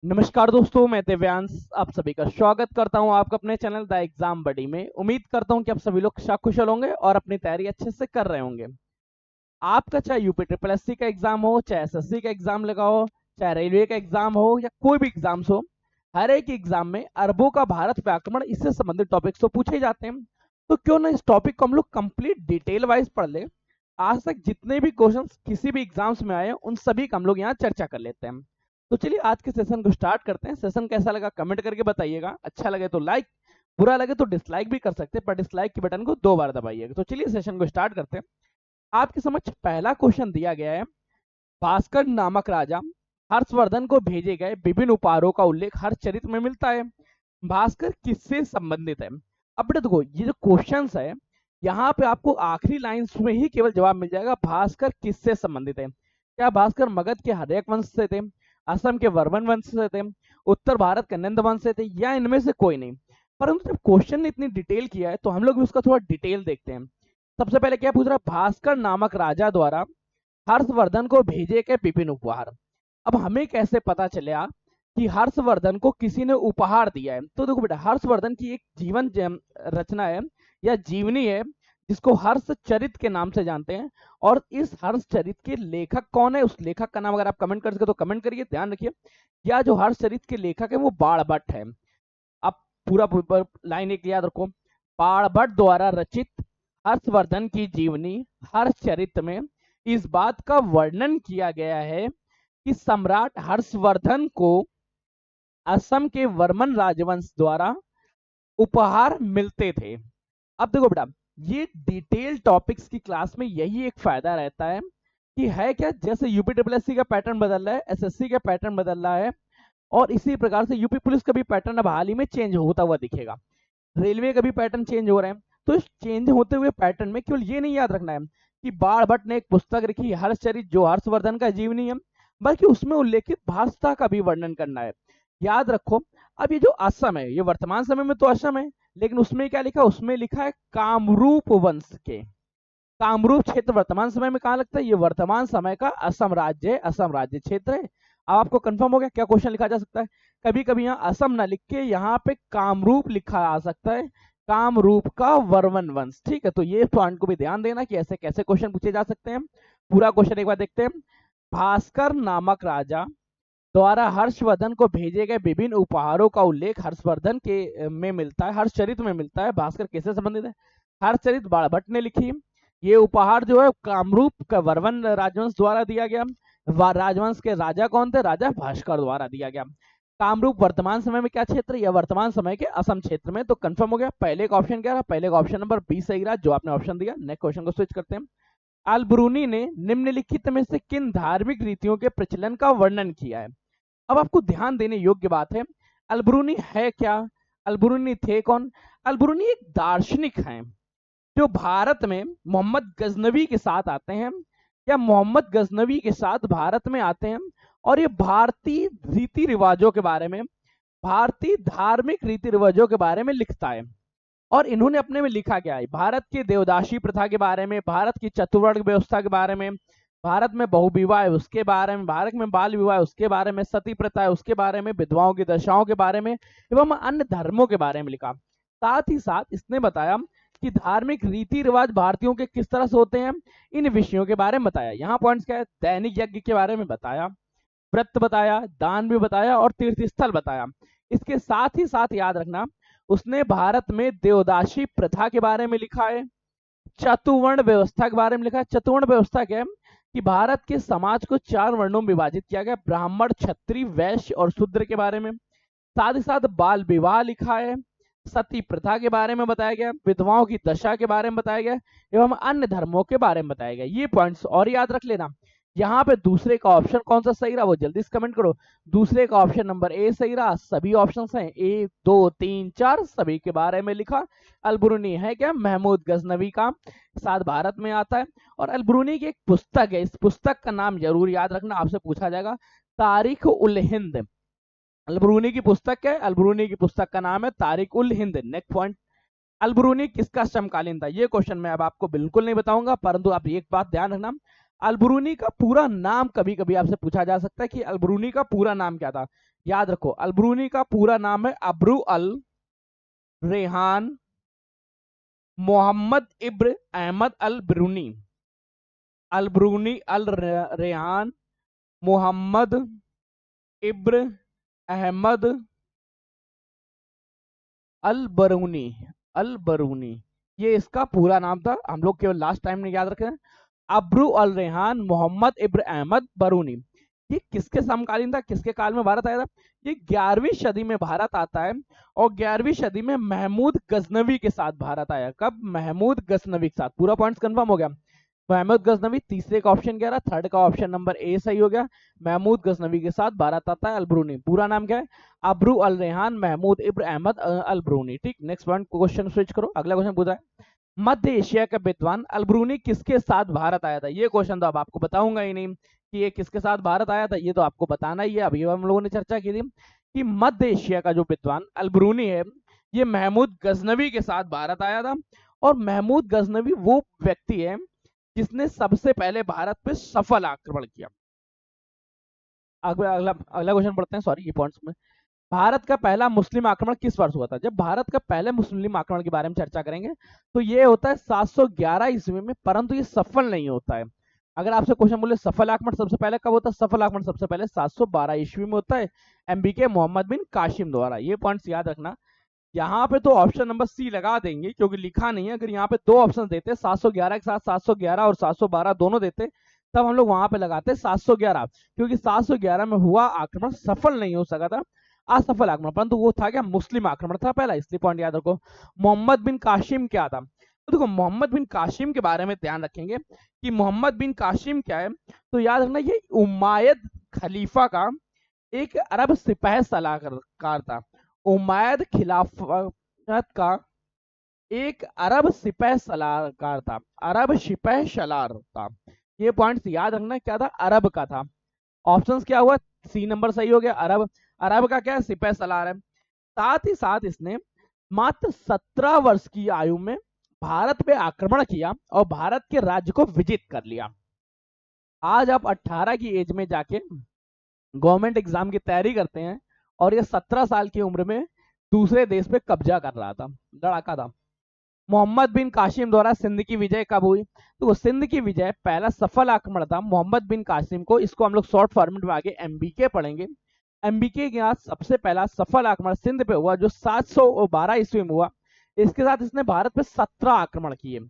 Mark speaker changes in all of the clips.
Speaker 1: नमस्कार दोस्तों, मैं दिव्यांश आप सभी का स्वागत करता हूं आपका अपने चैनल द एग्जाम बडी में। उम्मीद करता हूं कि आप सभी लोग सकुशल होंगे और अपनी तैयारी अच्छे से कर रहे होंगे। आपका चाहे यूपी ट्रिपल एससी का एग्जाम हो, चाहे एसएससी का एग्जाम लगा हो, चाहे रेलवे का एग्जाम हो या कोई भी एग्जाम्स हो, हर एक एग्जाम में अरबों का भारत पे आक्रमण इससे संबंधित टॉपिक्स तो पूछे जाते हैं। तो क्यों ना इस टॉपिक को हम लोग कंप्लीट डिटेल वाइज पढ़ ले। आज तक जितने भी क्वेश्चन किसी भी एग्जाम्स में आए उन सभी का हम लोग यहाँ चर्चा कर लेते हैं। तो चलिए आज के सेशन को स्टार्ट करते हैं। सेशन कैसा लगा कमेंट करके बताइएगा। अच्छा लगे तो लाइक, बुरा लगे तो डिसलाइक भी कर सकते हैं, पर डिसलाइक के बटन को 2 बार दबाइएगा। तो चलिए सेशन को स्टार्ट करते हैं। आपके समक्ष पहला क्वेश्चन दिया गया है। भास्कर नामक राजा हर्षवर्धन को भेजे गए विभिन्न उपहारों का उल्लेख हर्षचरित में मिलता है। भास्कर किससे संबंधित है? अब बेटा देखो, ये जो क्वेश्चन है यहाँ पे आपको आखिरी लाइंस में ही केवल जवाब मिल जाएगा। भास्कर किससे संबंधित है? क्या भास्कर मगध के हर्यक वंश से थे, असम के वर्मन वंश से थे, उत्तर भारत के नंद वंश से थे, या इनमें से कोई नहीं? परंतु जब क्वेश्चन ने इतनी डिटेल किया है तो हम लोग भी उसका थोड़ा डिटेल देखते हैं। सबसे पहले क्या पूछ रहा है? भास्कर नामक राजा द्वारा हर्षवर्धन को भेजे गए विभिन्न उपहार। अब हमें कैसे पता चला कि हर्षवर्धन को किसी ने उपहार दिया है? तो देखो बेटा, हर्षवर्धन की एक जीवन रचना है या जीवनी है जिसको हर्षचरित के नाम से जानते हैं। और इस हर्षचरित के लेखक कौन है? उस लेखक का नाम अगर आप कमेंट कर सके तो कमेंट करिए। ध्यान रखिए, या जो हर्षचरित के लेखक है वो बाणभट्ट है। अब पूरा लाइन एक याद रखो। बाणभट्ट द्वारा रचित हर्षवर्धन की जीवनी हर्षचरित में इस बात का वर्णन किया गया है कि सम्राट हर्षवर्धन को असम के वर्मन राजवंश द्वारा उपहार मिलते थे। अब देखो बेटा, ये डिटेल टॉपिक्स की क्लास में यही एक फायदा रहता है कि है क्या, जैसे यूपी ट्रिपल एससी का पैटर्न बदल रहा है, एसएससी का पैटर्न बदल रहा है, और इसी प्रकार से यूपी पुलिस का भी पैटर्न अब हाल ही में चेंज होता हुआ दिखेगा। रेलवे का भी पैटर्न चेंज हो रहे हैं। तो इस चेंज होते हुए पैटर्न में केवल ये नहीं याद रखना है कि बाणभट्ट ने एक पुस्तक लिखी हर्षचरित जो हर्षवर्धन का जीवनी है, बल्कि उसमें उल्लेखित भाषा का भी वर्णन करना है। याद रखो, अब ये जो असम है, ये वर्तमान समय में तो असम है, लेकिन उसमें क्या लिखा? उसमें लिखा है कामरूप वंश के। कामरूप क्षेत्र वर्तमान समय में कहां लगता है? ये वर्तमान समय का असम राज्य है, असम राज्य क्षेत्र है। अब आपको कंफर्म हो गया क्या क्वेश्चन लिखा जा सकता है? कभी कभी यहाँ असम ना लिख के यहाँ पे कामरूप लिखा आ सकता है, कामरूप का वर्मन वंश। ठीक है, तो ये पॉइंट को भी ध्यान देना कि ऐसे कैसे क्वेश्चन पूछे जा सकते हैं। पूरा क्वेश्चन एक बार देखते हैं। भास्कर नामक राजा द्वारा हर्षवर्धन को भेजे गए विभिन्न उपहारों का उल्लेख हर्षवर्धन के में मिलता है, हर्षचरित में मिलता है। भास्कर किससे संबंधित है? हर्षचरित बाणभट्ट ने लिखी। ये उपहार जो है कामरूप का वर्मन राजवंश द्वारा दिया गया। राजवंश के राजा कौन थे? राजा भास्कर द्वारा दिया गया। कामरूप वर्तमान समय में क्या क्षेत्र? या वर्तमान समय के असम क्षेत्र में। तो कंफर्म हो गया। पहले का ऑप्शन क्या रहा? पहले का ऑप्शन नंबर बी सही रहा, जो आपने ऑप्शन दिया। नेक्स्ट क्वेश्चन को स्विच करते हैं। अलब्रूनी ने निम्नलिखित में से किन धार्मिक रीतियों के प्रचलन का वर्णन किया है? अब आपको ध्यान देने योग्य बात है, अलब्रूनी है क्या? अलब्रूनी थे कौन? अलब्रूनी एक दार्शनिक हैं जो भारत में मोहम्मद गजनवी के साथ आते हैं, या मोहम्मद गजनवी के साथ भारत में आते हैं। और ये भारतीय रीति रिवाजों के बारे में, भारतीय धार्मिक रीति रिवाजों के बारे में लिखता है। और इन्होंने अपने में लिखा क्या है? भारत की देवदासी प्रथा के बारे में, भारत की चतुर्वर्ग व्यवस्था के बारे में, भारत में बहुविवाह है उसके बारे में, भारत में बाल विवाह है उसके बारे में, सती प्रथा है उसके बारे में, विधवाओं की दशाओं के बारे में, एवं अन्य धर्मों के बारे में लिखा। साथ ही साथ इसने बताया कि धार्मिक रीति रिवाज भारतीयों के किस तरह से होते हैं, इन विषयों के बारे में बताया। यहाँ पॉइंट्स क्या है? दैनिक यज्ञ के बारे में बताया, व्रत बताया, दान भी बताया, और तीर्थ स्थल बताया। इसके साथ ही साथ याद रखना, उसने भारत में देवदासी प्रथा के बारे में लिखा है, चतुवर्ण व्यवस्था के बारे में लिखा है। चतुवर्ण व्यवस्था क्या है? कि भारत के समाज को 4 वर्णों में विभाजित किया गया, ब्राह्मण, क्षत्रिय, वैश्य और शूद्र के बारे में। साथ ही साथ बाल विवाह लिखा है, सती प्रथा के बारे में बताया गया, विधवाओं की दशा के बारे में बताया गया, एवं अन्य धर्मों के बारे में बताया गया। ये पॉइंट्स और याद रख लेना। यहाँ पे दूसरे का ऑप्शन कौन सा सही रहा वो जल्दी से कमेंट करो। दूसरे का ऑप्शन नंबर ए सही रहा। सभी ऑप्शन हैं 1 2 3 4, सभी के बारे में लिखा। अलबरूनी है क्या? महमूद गजनवी का, साथ भारत में आता है। और अलबरूनी की एक पुस्तक है, इस पुस्तक का नाम जरूर याद रखना, आपसे पूछा जाएगा, तारीख उल हिंद। अलबरूनी की पुस्तक है, अलबरूनी की पुस्तक का नाम है तारीख उल हिंद। नेक्स्ट पॉइंट, अलबरूनी किसका समकालीन था? ये क्वेश्चन मैं अब आपको बिल्कुल नहीं बताऊंगा, परंतु आप एक बात ध्यान रखना, अलबरूनी का पूरा नाम कभी कभी आपसे पूछा जा सकता है कि अलबरूनी का पूरा नाम क्या था। याद रखो, अलब्रूनी का पूरा नाम है अब्रू अल रेहान मोहम्मद इब्र अहमद अल ब्रूनी। अलब्रूनी अल रेहान मोहम्मद इब्र अहमद अल बरूनी। अल बरूनी, ये इसका पूरा नाम था, हम लोग केवल लास्ट टाइम ने याद रखे। अब्रू अल रेहान मोहम्मद इब्र अहमद बरूनी। ये किसके समकालीन था, किसके काल में भारत आया था? ये 11वीं सदी में भारत आता है, और 11वीं सदी में महमूद गजनवी के साथ भारत आया। कब? महमूद गजनवी के साथ। पूरा पॉइंट कंफर्म हो गया। महमूद गजनवी, तीसरे का ऑप्शन क्या रहा? थर्ड का ऑप्शन नंबर ए सही हो गया। महमूद गजनवी के साथ भारत आता है अलब्रूनी। पूरा नाम क्या है? अब्रू अल रेहान महमूद इब्र अहमद अलब्रूनी। ठीक, नेक्स्ट पॉइंट, क्वेश्चन स्विच करो। अगला क्वेश्चन पूछा है, मध्य एशिया का विद्वान अलब्रूनी किसके साथ भारत आया था? ये क्वेश्चन तो अब आपको बताऊंगा ही नहीं कि ये किसके साथ भारत आया था, ये तो आपको बताना ही है। अभी हम लोगों ने चर्चा की थी कि मध्य एशिया का जो विद्वान अलब्रूनी है, ये महमूद गजनवी के साथ भारत आया था। और महमूद गजनवी वो व्यक्ति है जिसने सबसे पहले भारत पे सफल आक्रमण किया। अगला अगला अगला क्वेश्चन पढ़ते हैं, सॉरी ये पॉइंट्स में। भारत का पहला मुस्लिम आक्रमण किस वर्ष हुआ था? जब भारत का पहले मुस्लिम आक्रमण के बारे में चर्चा करेंगे तो ये होता है 711 ईस्वी में, परंतु ये सफल नहीं होता है। अगर आपसे क्वेश्चन बोले सफल आक्रमण सबसे पहले कब होता है, सफल आक्रमण सबसे पहले 712 ईस्वी में होता है, एमबीके मोहम्मद बिन कासिम द्वारा। ये पॉइंट्स याद रखना। यहाँ पे तो ऑप्शन नंबर सी लगा देंगे क्योंकि लिखा नहीं है। अगर यहाँ पे दो ऑप्शन देते 711 के साथ 711 और 712 दोनों देते, तब हम लोग वहां पे लगाते 711, क्योंकि 711 में हुआ आक्रमण सफल नहीं हो सका था, असफल आक्रमण, परंतु वो था क्या? मुस्लिम आक्रमण था पहला, इसलिए पॉइंट याद रखो। मोहम्मद बिन कासिम क्या था? तो देखो, मोहम्मद बिन कासिम के बारे में ध्यान रखेंगे कि मोहम्मद बिन कासिम क्या है, तो याद रखना ये उमायद खलीफा का एक अरब सिपाह सलाहकार था। उमायद खिलाफत का एक अरब सिपाह सलाहकार था, अरब सिपाह सलार था। ये पॉइंट्स याद रखना, क्या था? अरब का था। ऑप्शंस क्या हुआ? सी नंबर सही हो गया, अरब। अरब का क्या है? सिपाह सलार है। साथ ही साथ इसने मात्र 17 वर्ष की आयु में भारत पे आक्रमण किया और भारत के राज्य को विजित कर लिया। आज आप 18 की एज में जाके गवर्नमेंट एग्जाम की तैयारी करते हैं और ये 17 साल की उम्र में दूसरे देश पे कब्जा कर रहा था, लड़ाका था। मोहम्मद बिन कासिम द्वारा सिंध की विजय कब हुई? तो सिंध की विजय पहला सफल आक्रमण था मोहम्मद बिन कासिम को, इसको हम लोग शॉर्ट फॉर्मेट में आगे एमबीके पढ़ेंगे। एमबीके के यहाँ सबसे पहला सफल आक्रमण सिंध पे हुआ जो 712 ईस्वी में हुआ। इसके साथ इसने भारत पे 17 आक्रमण किए।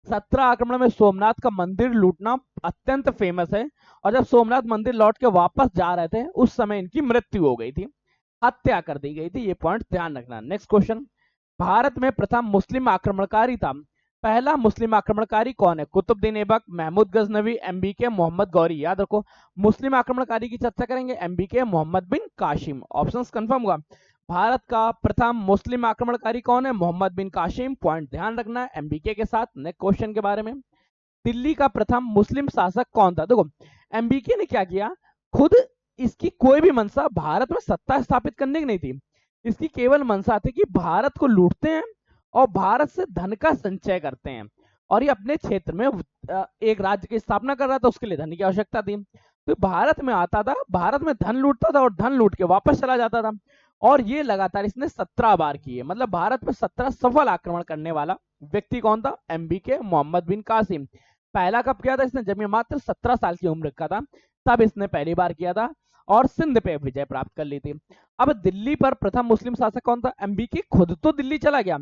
Speaker 1: 17 आक्रमण में सोमनाथ का मंदिर लूटना अत्यंत फेमस है, और जब सोमनाथ मंदिर लौट के वापस जा रहे थे उस समय इनकी मृत्यु हो गई थी, हत्या कर दी गई थी। ये पॉइंट ध्यान रखना। नेक्स्ट क्वेश्चन, भारत में प्रथम मुस्लिम आक्रमणकारी था। पहला मुस्लिम आक्रमणकारी कौन है? कुतुबुद्दीन ऐबक, महमूद गजनवी, एमबीके, मोहम्मद गौरी। याद रखो, मुस्लिम आक्रमणकारी की चर्चा करेंगे, एमबीके मोहम्मद बिन कासिम। ऑप्शंस कंफर्म हुआ। भारत का प्रथम मुस्लिम आक्रमणकारी कौन है? मोहम्मद बिन कासिम। पॉइंट ध्यान रखना एमबीके के साथ। नेक्स्ट क्वेश्चन के बारे में, दिल्ली का प्रथम मुस्लिम शासक कौन था? देखो, एमबीके ने क्या किया, खुद इसकी कोई भी मंशा भारत में सत्ता स्थापित करने की नहीं थी। इसकी केवल मंशा थी कि भारत को लूटते हैं और भारत से धन का संचय करते हैं, और ये अपने क्षेत्र में एक राज्य की स्थापना कर रहा था, उसके लिए धन की आवश्यकता थी। तो भारत में आता था, भारत में धन लूटता था और धन लूट के वापस चला जाता था, और ये लगातार इसने 17 बार किए। मतलब भारत में 17 सफल आक्रमण करने वाला व्यक्ति कौन था? एमबीके मोहम्मद बिन कासिम। पहला कब किया था इसने? जब ये मात्र 17 साल की उम्र का था, तब इसने पहली बार किया था और सिंध पे विजय प्राप्त कर ली थी। अब दिल्ली पर प्रथम मुस्लिम शासक कौन था? एमबीके खुद तो दिल्ली चला गया,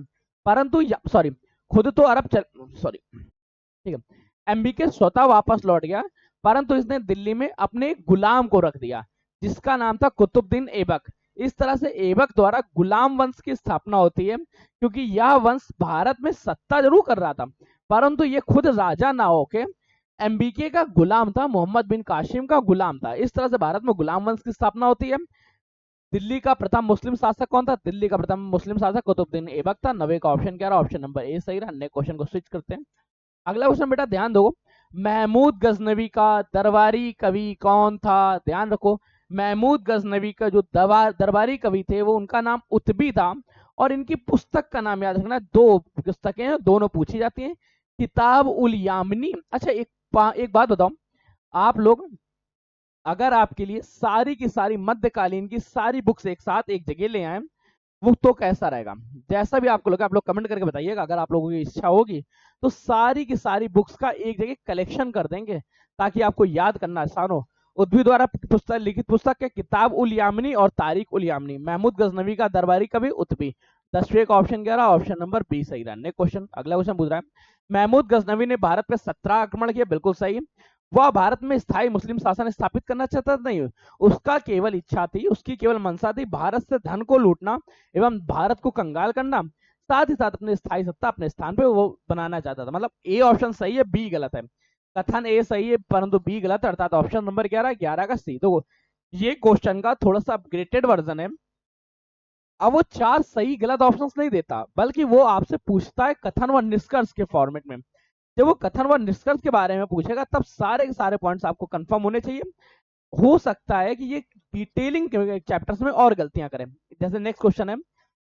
Speaker 1: परंतु सॉरी, खुद तो अरब सॉरी, ठीक है, एमबीके स्वतः वापस लौट गया, परंतु इसने दिल्ली में अपने गुलाम को रख दिया जिसका नाम था कुतुबुद्दीन ऐबक। इस तरह से ऐबक द्वारा गुलाम वंश की स्थापना होती है, क्योंकि यह वंश भारत में सत्ता जरूर कर रहा था, परंतु ये खुद राजा ना होके एमबीके का गुलाम था, मोहम्मद बिन कासिम का गुलाम था। इस तरह से भारत में गुलाम वंश की स्थापना होती है। दिल्ली का प्रथम मुस्लिम शासक कौन था? दिल्ली का प्रथम मुस्लिम शासक कुतुबुद्दीन ऐबक था। 90 का ऑप्शन क्या रहा? ऑप्शन नंबर ए सही रहा। नेक्स्ट क्वेश्चन को स्विच करते हैं। अगला क्वेश्चन बेटा ध्यान दो, महमूद गजनवी का दरबारी कवि कौन था? ध्यान रखो, महमूद गजनवी का जो दरबारी कवि थे वो उनका नाम उत्बी था, और इनकी पुस्तक का नाम याद रखना। दो पुस्तकें हैं, दोनों पूछी जाती हैं, किताब उल यामिनी। अच्छा, एक बात बताओ, आप लोग अगर आपके लिए सारी की सारी मध्यकालीन की सारी बुक्स एक साथ एक जगह ले आए वो तो कैसा रहेगा? जैसा भी आपको लगा आप लोग कमेंट करके बताइएगा। अगर आप लोगों की इच्छा होगी तो सारी की सारी बुक्स का एक जगह कलेक्शन कर देंगे ताकि आपको याद करना आसान हो। उद्भी द्वारा पुस्तक लिखित पुस्तक के किताब उल यामिनी और तारीख उल यामिनी, महमूद गजनवी का दरबारी कवि उतबी। 10वें का ऑप्शन क्या रहा? ऑप्शन नंबर बी सही रहा। नेक्स्ट क्वेश्चन, अगला क्वेश्चन पूछ रहा है, महमूद गजनवी ने भारत पे 17 आक्रमण किए, बिल्कुल सही। वह भारत में स्थायी मुस्लिम शासन स्थापित करना चाहता नहीं, उसका केवल इच्छा थी, उसकी केवल मंशा थी भारत से धन को लूटना एवं भारत को कंगाल करना, साथ ही साथ अपनी स्थायी सत्ता अपने स्थान पे वो बनाना चाहता था। मतलब ए ऑप्शन सही है, बी गलत है। कथन ए सही है परंतु बी गलत है, अर्थात ऑप्शन नंबर 11 का सी। तो ये क्वेश्चन का थोड़ा सा अपग्रेडेड वर्जन है। अब वो 4 सही गलत ऑप्शंस नहीं देता बल्कि वो आपसे पूछता है कथन व निष्कर्ष के फॉर्मेट में। जब वो कथन व निष्कर्ष के बारे में पूछेगा तब सारे के सारे पॉइंट्स आपको कंफर्म होने चाहिए। हो सकता है कि ये डिटेलिंग चैप्टर्स में और गलतियां करें। जैसे नेक्स्ट क्वेश्चन है,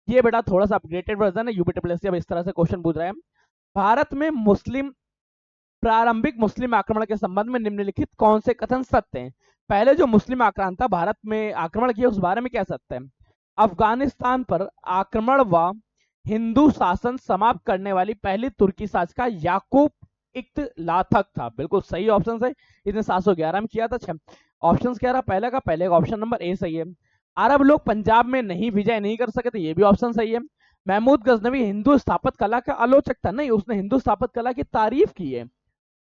Speaker 1: ये बेटा थोड़ा सा अपडेटेड वर्जन है, यूपीटीपीएससी अब इस तरह से क्वेश्चन पूछ रहा है, भारत में मुस्लिम प्रारंभिक मुस्लिम आक्रमण के संबंध में निम्नलिखित कौन से कथन सत्य हैं? पहले जो मुस्लिम आक्रांता था भारत में आक्रमण किया उस बारे में क्या सत्य है? अफगानिस्तान पर आक्रमण व हिंदू शासन समाप्त करने वाली पहली तुर्की शासक याकूब इख्तिलातक था, बिल्कुल सही ऑप्शन है। इसने 711 में किया था। ऑप्शन क्या रहा? पहले का ऑप्शन नंबर ए सही है। अरब लोग पंजाब में नहीं विजय नहीं कर सके थे, ये भी ऑप्शन सही है। महमूद गजनवी हिंदू स्थापत कला का आलोचक था, नहीं, उसने हिंदू स्थापत कला की तारीफ की है,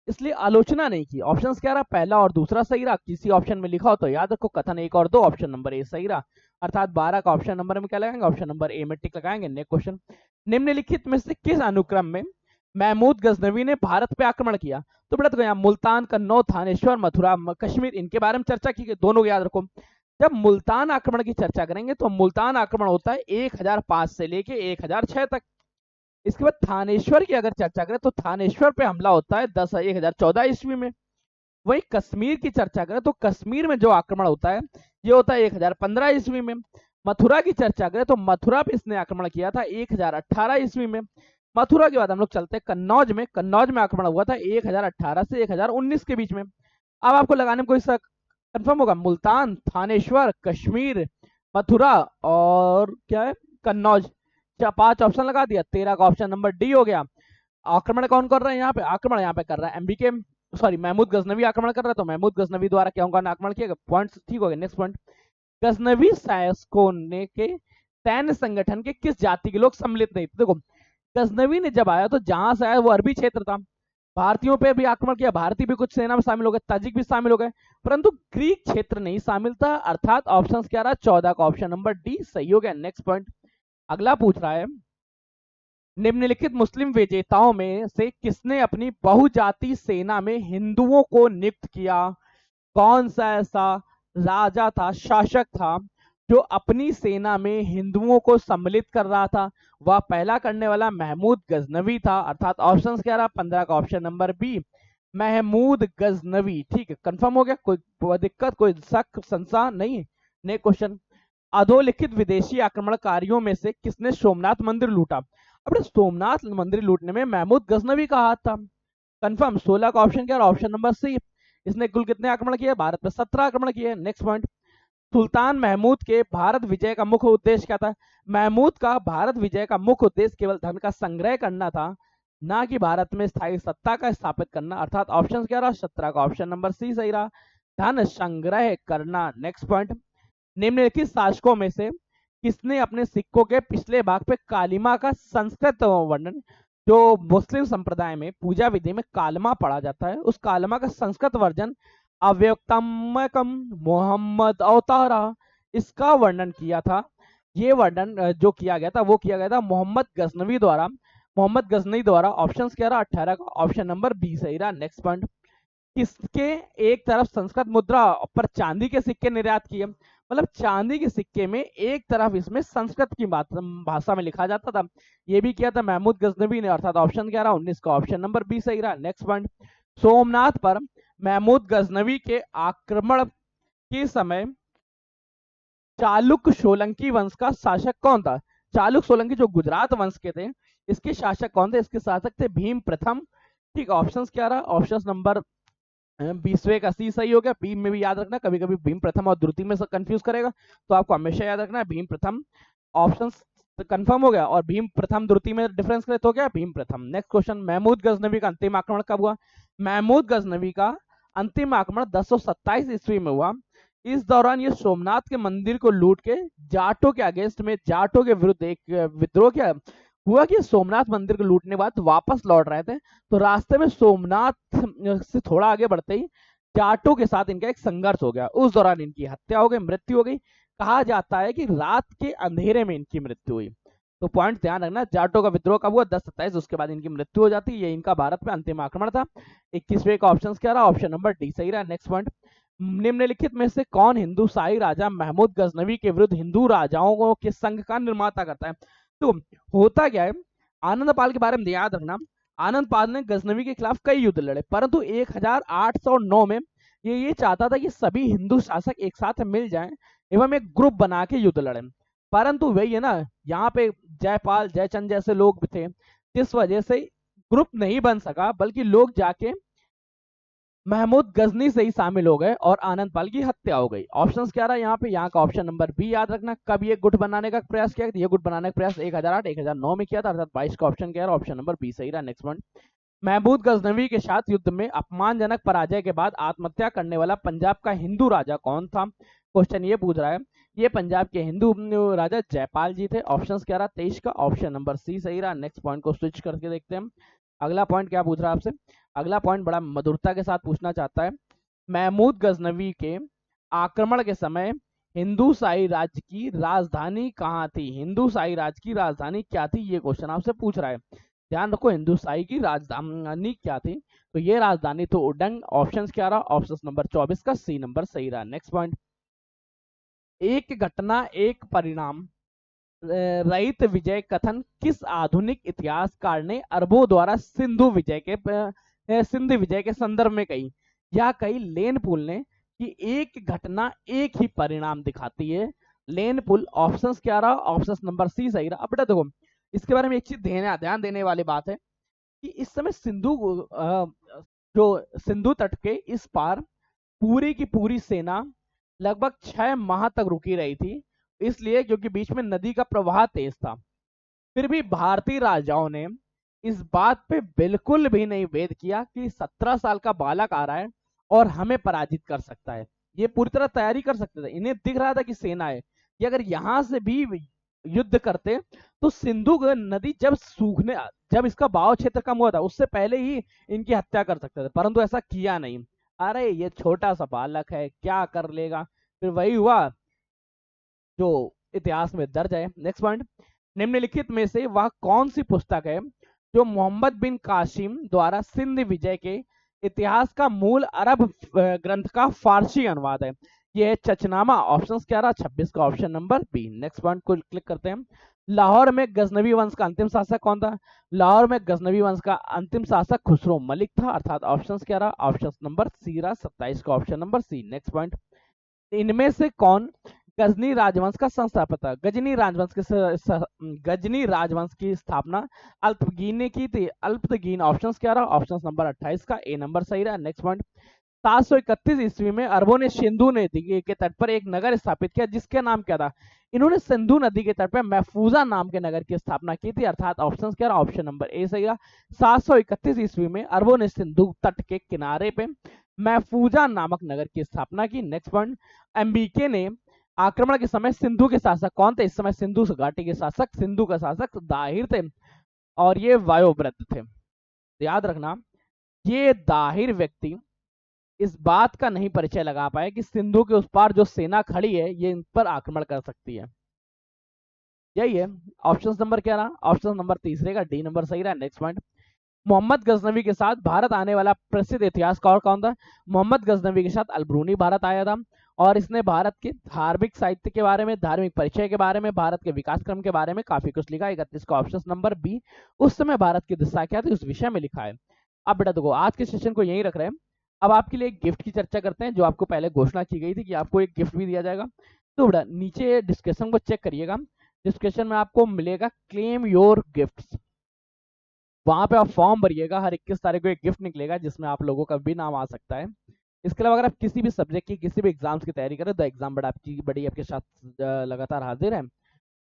Speaker 1: इसलिए आलोचना नहीं की। ऑप्शन क्या रहा? पहला और दूसरा सही रहा। किसी ऑप्शन में लिखा हो तो याद रखो कथन 1 और 2, ऑप्शन नंबर ए सही रहा। अर्थात 12 का ऑप्शन नंबर में क्या लगाएंगे? ऑप्शन नंबर ए में टिक लगाएंगे। नेक्स्ट क्वेश्चन, निम्नलिखित में से किस अनुक्रम में महमूद गजनवी ने भारत पे आक्रमण किया? तो बेटा तो यहाँ मुल्तान, कन्नौज, थानेश्वर, मथुरा, कश्मीर, इनके बारे में चर्चा की, दोनों को याद रखो। जब मुल्तान आक्रमण की चर्चा करेंगे तो मुल्तान आक्रमण होता है 1005 से लेके 1006 तक। इसके बाद थानेश्वर की अगर चर्चा करें तो थानेश्वर पे हमला होता है 1014 ईस्वी में। वही कश्मीर की चर्चा करें तो कश्मीर में जो आक्रमण होता है ये होता है 1015 ईस्वी में। मथुरा की चर्चा करें तो मथुरा पे इसने आक्रमण किया था 1018 ईस्वी में। मथुरा के बाद हम लोग चलते हैं कन्नौज में। कन्नौज में आक्रमण हुआ था 1018 से 1019 के बीच में। अब आपको लगाने में कोई कंफर्म होगा? मुल्तान, थानेश्वर, कश्मीर, मथुरा और क्या है? कन्नौज। 5 ऑप्शन लगा दिया, 13 का ऑप्शन नंबर डी हो गया। आक्रमण कौन कर रहा है यहाँ पे? आक्रमण यहाँ पे कर रहा है एमबीके, सॉरी महमूद गजनवी आक्रमण कर रहा है, तो महमूद गजनवी द्वारा क्या होगा? आक्रमण किया। पॉइंट ठीक हो गया। नेक्स्ट पॉइंट, गजनवी शासकों ने के सैन्य संगठन के किस जाति के लोग सम्मिलित नहीं थे? देखो गजनवी ने जब आया तो जहां से आया वो अरबी क्षेत्र था, भारतीयों पे भी आक्रमण किया, भारतीय भी कुछ सेना में शामिल हो गए, ताजिक भी शामिल हो गए, परंतु ग्रीक क्षेत्र नहीं शामिल था। अर्थात ऑप्शन क्या रहा? 14 का ऑप्शन नंबर डी सही हो गया। नेक्स्ट पॉइंट, अगला पूछ रहा है, निम्नलिखित मुस्लिम विजेताओं में से किसने अपनी बहुजाति सेना में हिंदुओं को नियुक्त किया? कौन सा ऐसा राजा था, शासक था जो अपनी सेना में हिंदुओं को सम्मिलित कर रहा था? वह पहला करने वाला महमूद गजनवी था। अर्थात ऑप्शन क्या रहा? 15 का option number B Mahmud Ghaznavi. ठीक है, कंफर्म हो गया? कोई दिक्कत, कोई शक, संशय नहीं? नेक्स्ट क्वेश्चन, अधोलिखित विदेशी आक्रमणकारियों में से किसने सोमनाथ मंदिर लूटा? अपने सोमनाथ मंदिर लूटने में महमूद गजनवी का हाथ था। कंफर्म? 16 का ऑप्शन क्या? Option number C. इसने कुल कितने आक्रमण किए? भारत पर 17 आक्रमण किए। नेक्स्ट पॉइंट, सुल्तान महमूद के भारत विजय का मुख्य उद्देश्य क्या था? महमूद का भारत विजय का मुख्य उद्देश्य केवल धन का संग्रह करना था, ना कि भारत में स्थायी सत्ता का स्थापित करना। अर्थात ऑप्शन क्या रहा? 17 का ऑप्शन नंबर सी सही रहा, धन संग्रह करना। नेक्स्ट पॉइंट, निम्नलिखित शासकों में से किसने अपने सिक्कों के पिछले भाग पे कालिमा का संस्कृत वर्णन, जो मुस्लिम संप्रदाय में पूजा विधि में कालमा पढ़ा जाता है, उस कालमा का संस्कृत वर्जन अव्यक्तमकम मोहम्मद अवतारा, इसका वर्णन किया था? ये वर्णन जो किया गया था वो किया गया था मोहम्मद गजनवी द्वारा। मोहम्मद गजनवी द्वारा। ऑप्शन क्या रहा? 18 का ऑप्शन नंबर बी सही रहा। नेक्स्ट पॉइंट, किसके एक तरफ संस्कृत मुद्रा पर चांदी के सिक्के निर्यात किए? मतलब चांदी के सिक्के में एक तरफ इसमें संस्कृत की भाषा में लिखा जाता था, ये भी किया था महमूद गजनवी ने। अर्थात ऑप्शन क्या रहा? 19 का ऑप्शन नंबर बी सही रहा। नेक्स्ट पॉइंट, सोमनाथ पर महमूद गजनवी के आक्रमण के समय चालुक्य सोलंकी वंश का शासक कौन था? चालुक्य सोलंकी जो गुजरात वंश के थे, इसके शासक कौन थे? इसके शासक थे भीम प्रथम। ठीक, ऑप्शंस क्या रहा? ऑप्शन नंबर 20वें का सी सही हो गया। बी में भी याद रखना, कभी कभी भीम प्रथम और द्वितीय में से कंफ्यूज करेगा, तो आपको हमेशा याद रखना है भीम प्रथम। ऑप्शन कंफर्म हो गया, और भीम प्रथम द्वितीय में डिफरेंस क्रिएट हो गया, भीम प्रथम। नेक्स्ट क्वेश्चन, महमूद गजनवी का अंतिम आक्रमण कब हुआ? महमूद गजनवी का अंतिम आक्रमण 1027 ईस्वी में हुआ। इस दौरान ये सोमनाथ के मंदिर को लूट के जाटों के अगेंस्ट में, जाटों के विरुद्ध एक विद्रोह किया। हुआ कि सोमनाथ मंदिर को लूटने के बाद वापस लौट रहे थे, तो रास्ते में सोमनाथ से थोड़ा आगे बढ़ते ही जाटों के साथ इनका एक संघर्ष हो गया। उस दौरान इनकी हत्या हो गई, मृत्यु हो गई। कहा जाता है कि रात के अंधेरे में इनकी मृत्यु हुई। तो पॉइंट ध्यान रखना, जाटों का विद्रोह कब हुआ? 1027, उसके बाद इनकी मृत्यु हो जाती है। ये इनका भारत में अंतिम आक्रमण था। 21वें का ऑप्शन क्या रहा? ऑप्शन नंबर डी सही रहा। नेक्स्ट पॉइंट, निम्नलिखित में से कौन हिंदू शाही राजा महमूद गजनवी के विरुद्ध हिंदू राजाओं के संघ का निर्माता करता है? तो होता क्या है, आनंद पाल के बारे में याद रखना, आनंद पाल ने गजनवी के खिलाफ कई युद्ध लड़े, परंतु 1809 में ये चाहता था कि सभी हिंदू शासक एक साथ मिल जाएं एवं एक ग्रुप बना के युद्ध लड़े। परंतु वही है ना, यहाँ पे जयपाल, जयचंद जैसे लोग थे, जिस वजह से ग्रुप नहीं बन सका, बल्कि लोग जाके महमूद गजनी से ही शामिल हो गए और आनंद पाल की हत्या हो गई। ऑप्शंस क्या रहा यहाँ पे? यहाँ का ऑप्शन नंबर बी याद रखना। कब ये गुट बनाने का प्रयास किया? ये गुट बनाने का प्रयास 1008 1009 में किया था, अर्थात 22 का ऑप्शन क्या रहा? ऑप्शन नंबर बी सही रहा। नेक्स्ट पॉइंट, महमूद गजनवी के साथ युद्ध में अपमानजनक पराजय के बाद आत्महत्या करने वाला पंजाब का हिंदू राजा कौन था? क्वेश्चन ये पूछ रहा है। ये पंजाब के हिंदू राजा जयपाल जी थे। ऑप्शंस क्या रहा? 23 का ऑप्शन नंबर सी सही रहा। नेक्स्ट पॉइंट को स्विच करके देखते हैं। अगला पॉइंट क्या पूछ रहा है आपसे? अगला पॉइंट बड़ा मधुरता के साथ पूछना चाहता है, महमूद गजनवी के आक्रमण के समय हिंदू शाही राज्य की राजधानी कहाँ थी? हिंदू शाही राज्य की राजधानी क्या थी? ये क्वेश्चन आपसे पूछ रहा है। ध्यान रखो, हिंदू शाही की राजधानी क्या थी? तो ये राजधानी तो उडंग। ऑप्शन क्या रहा? ऑप्शन नंबर 24 का सी नंबर सही रहा। नेक्स्ट पॉइंट, एक घटना एक परिणाम रहित विजय कथन किस आधुनिक इतिहासकार ने अरबों द्वारा सिंधु विजय के संदर्भ में कही? यह कही लेन पुल ने कि एक घटना एक ही परिणाम दिखाती है। लेन पुल। ऑप्शंस क्या रहा? ऑप्शन नंबर सी सही रहा। अब बेटा देखो, इसके बारे में एक चीज ध्यान देने वाली बात है कि इस समय जो सिंधु तट के इस पार पूरी की पूरी सेना लगभग 6 माह तक रुकी रही थी, इसलिए क्योंकि बीच में नदी का प्रवाह तेज था। फिर भी भारतीय राजाओं ने इस बात पे बिल्कुल भी नहीं भेद किया कि 17 साल का बालक आ रहा है और हमें पराजित कर सकता है। ये पूरी तरह तैयारी कर सकते थे। इन्हें दिख रहा था कि सेना है, कि अगर यहां से भी युद्ध करते तो सिंधु नदी जब इसका बहाव क्षेत्र कम हुआ था, उससे पहले ही इनकी हत्या कर सकते थे, परंतु ऐसा किया नहीं। अरे ये छोटा सा बालक है, क्या कर लेगा। फिर वही हुआ जो इतिहास में दर्ज है। नेक्स्ट पॉइंट, निम्नलिखित में से वह कौन सी पुस्तक है जो मोहम्मद बिन कासिम द्वारा सिंध विजय के इतिहास का मूल अरब ग्रंथ का फारसी अनुवाद है? यह है चचनामा। ऑप्शंस क्या रहा? 26 का option number B. Next point को क्लिक करते हैं। लाहौर में गजनवी वंश का अंतिम शासक कौन था? लाहौर में गजनवी वंश का अंतिम शासक खुसरो मलिक था, अर्थात ऑप्शंस क्या रहा? ऑप्शन नंबर सी रहा। 27 का option number C. Next point, इनमें से कौन गजनी राजवंश का संस्थापक था? गजनी राजवंश की स्थापना अल्पगीन ने की थी। अल्पगीन। ऑप्शंस क्या रहा? ऑप्शन नंबर 28 का ए नंबर सही रहा। नेक्स्ट पॉइंट, 731 ईस्वी में अरबों ने सिंधु नदी के तट पर एक नगर स्थापित किया, जिसका नाम क्या था? इन्होंने सिंधु नदी के तट पर महफूजा नाम के नगर की स्थापना की थी, अर्थात ऑप्शन क्या रहा? ऑप्शन नंबर ए सही रहा। 731 ईस्वी में अरबों ने सिंधु तट के किनारे पे महफूजा नामक नगर की स्थापना की। नेक्स्ट पॉइंट, एमबीके ने आक्रमण के समय सिंधु के शासक कौन थे? इस समय सिंधु घाटी के शासक, सिंधु का शासक दाहिर थे, और ये वायोव्रत थे। याद रखना, ये दाहिर व्यक्ति इस बात का नहीं परिचय लगा पाए कि सिंधु के उस पार जो सेना खड़ी है ये इन पर आक्रमण कर सकती है। यही है। ऑप्शन नंबर क्या रहा? ऑप्शन नंबर तीसरे का डी नंबर सही रहा। नेक्स्ट पॉइंट, मोहम्मद गजनवी के साथ भारत आने वाला प्रसिद्ध इतिहासकार कौन था? मोहम्मद गजनवी के साथ अलब्रूनी भारत आया था, और इसने भारत के धार्मिक साहित्य के बारे में, धार्मिक परिचय के बारे में, भारत के विकास क्रम के बारे में काफी कुछ लिखा। 31 का ऑप्शन नंबर बी। उस समय भारत की दिशा क्या थी, उस विषय में लिखा है। अब बेटा देखो, आज के सेशन को यहीं रख रहे हैं। अब आपके लिए एक गिफ्ट की चर्चा करते हैं, जो आपको पहले घोषणा की गई थी कि आपको एक गिफ्ट भी दिया जाएगा। तो बेटा नीचे डिस्क्रिप्शन को चेक करिएगा। डिस्क्रिप्शन में आपको मिलेगा क्लेम योर गिफ्ट्स। वहां पे आप फॉर्म भरिएगा, हर 21 तारीख को एक गिफ्ट निकलेगा जिसमें आप लोगों का भी नाम आ सकता है। इसके अलावा अगर आप किसी भी सब्जेक्ट की किसी भी एग्जाम्स की तैयारी करें तो एग्जाम बड़ी आपके साथ लगातार हाजिर है।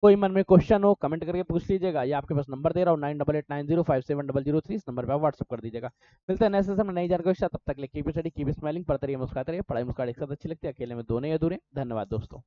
Speaker 1: कोई मन में क्वेश्चन हो कमेंट करके पूछ लीजिएगा, या आपके पास नंबर दे रहा हूँ 9889057003, इस नंबर पर आप व्हाट्सअप कर दीजिएगा। मिलते हैं नए सेशन में नई जानकारी के साथ, तब तक कीप स्टडी कीप स्माइलिंग, पढ़ते रहिए, मुस्कुराते रहिए। पढ़ाई मुस्कुराहट एक साथ अच्छी लगती है, अकेले में दोनों ही अधूरे। धन्यवाद दोस्तों।